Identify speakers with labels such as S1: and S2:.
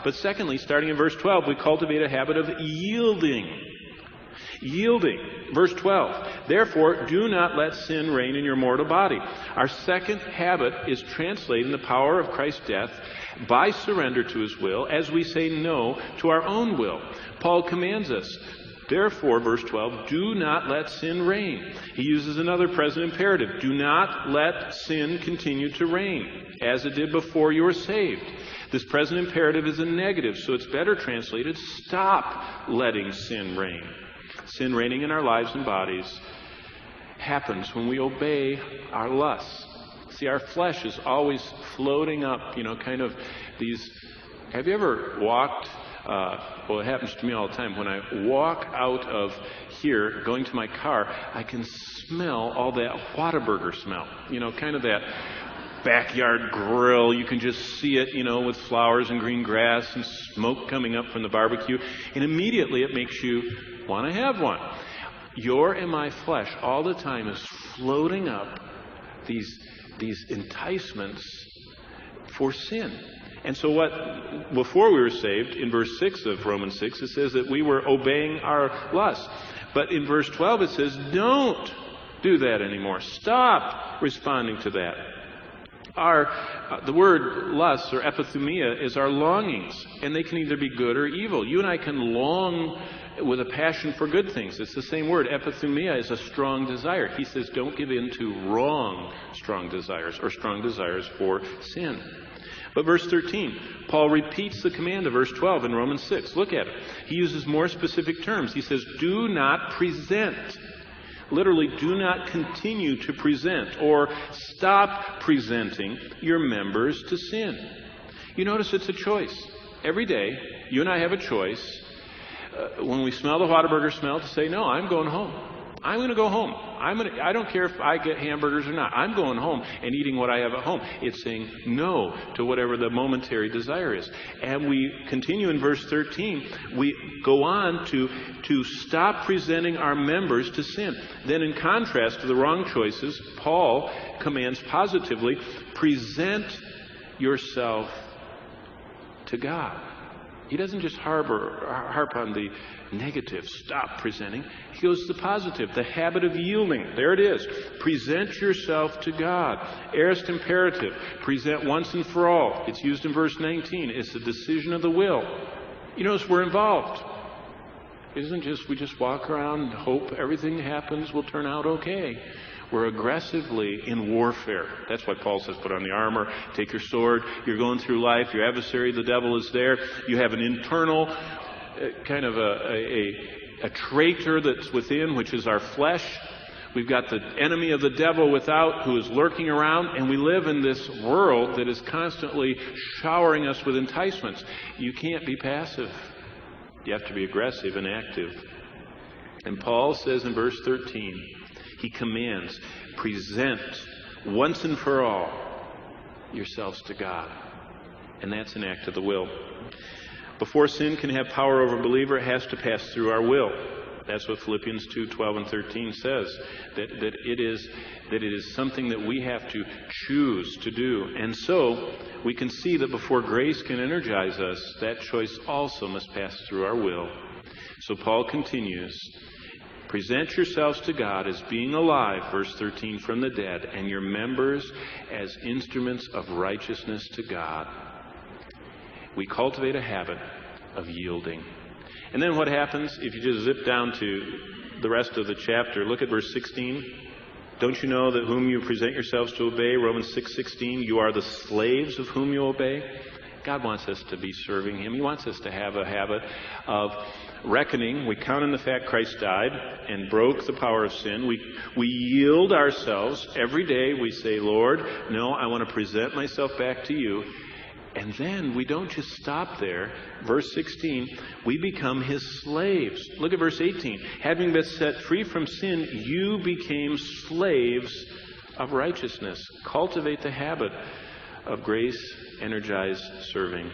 S1: But secondly, starting in verse 12, we cultivate a habit of yielding. Yielding. Verse 12. Therefore, do not let sin reign in your mortal body. Our second habit is translating the power of Christ's death by surrender to his will as we say no to our own will. Paul commands us, therefore, verse 12, do not let sin reign. He uses another present imperative. Do not let sin continue to reign as it did before you were saved. This present imperative is a negative, so it's better translated, stop letting sin reign. Sin reigning in our lives and bodies happens when we obey our lusts. See, our flesh is always floating up, kind of these. Have you ever walked? Well, it happens to me all the time. When I walk out of here, going to my car, I can smell all that Whataburger smell. Kind of that backyard grill. You can just see it, with flowers and green grass and smoke coming up from the barbecue. And immediately it makes you want to have one. Your and my flesh all the time is floating up these enticements for sin. And so before we were saved, in verse 6 of Romans 6, it says that we were obeying our lusts. But in verse 12 it says, don't do that anymore. Stop responding to that. The word lust or epithumia is our longings, and they can either be good or evil. You and I can long with a passion for good things. It's the same word. Epithumia is a strong desire. He says don't give in to wrong strong desires or strong desires for sin. But verse 13, Paul repeats the command of verse 12 in Romans 6. Look at it. He uses more specific terms. He says, do not present. Literally, do not continue to present or stop presenting your members to sin. You notice it's a choice. Every day, you and I have a choice when we smell the Whataburger smell to say, no, I'm going home. I'm going to go home. I don't care if I get hamburgers or not. I'm going home and eating what I have at home. It's saying no to whatever the momentary desire is. And we continue in verse 13. We go on to stop presenting our members to sin. Then in contrast to the wrong choices, Paul commands positively, present yourself to God. He doesn't just harp on the negative, stop presenting. He goes to the positive, the habit of yielding. There it is. Present yourself to God. Aorist imperative. Present once and for all. It's used in verse 19. It's the decision of the will. You notice we're involved. It isn't just we just walk around and hope everything happens will turn out okay. We're aggressively in warfare. That's why Paul says put on the armor, take your sword. You're going through life. Your adversary, the devil, is there. You have an internal kind of a traitor that's within, which is our flesh. We've got the enemy of the devil without, who is lurking around, and we live in this world that is constantly showering us with enticements. You can't be passive. You have to be aggressive and active. And Paul says in verse 13, he commands, present once and for all yourselves to God. And that's an act of the will. Before sin can have power over a believer, it has to pass through our will. That's what Philippians 2:12 and 13 says, that it is something that we have to choose to do. And so we can see that before grace can energize us, that choice also must pass through our will. So Paul continues, present yourselves to God as being alive, verse 13, from the dead, and your members as instruments of righteousness to God. We cultivate a habit of yielding. And then what happens if you just zip down to the rest of the chapter? Look at verse 16. Don't you know that whom you present yourselves to obey, Romans 6:16, you are the slaves of whom you obey? God wants us to be serving Him. He wants us to have a habit of reckoning. We count on the fact Christ died and broke the power of sin. We yield ourselves every day. We say, Lord, no, I want to present myself back to you. And then we don't just stop there. Verse 16, we become His slaves. Look at verse 18. Having been set free from sin, you became slaves of righteousness. Cultivate the habit of grace-energized serving.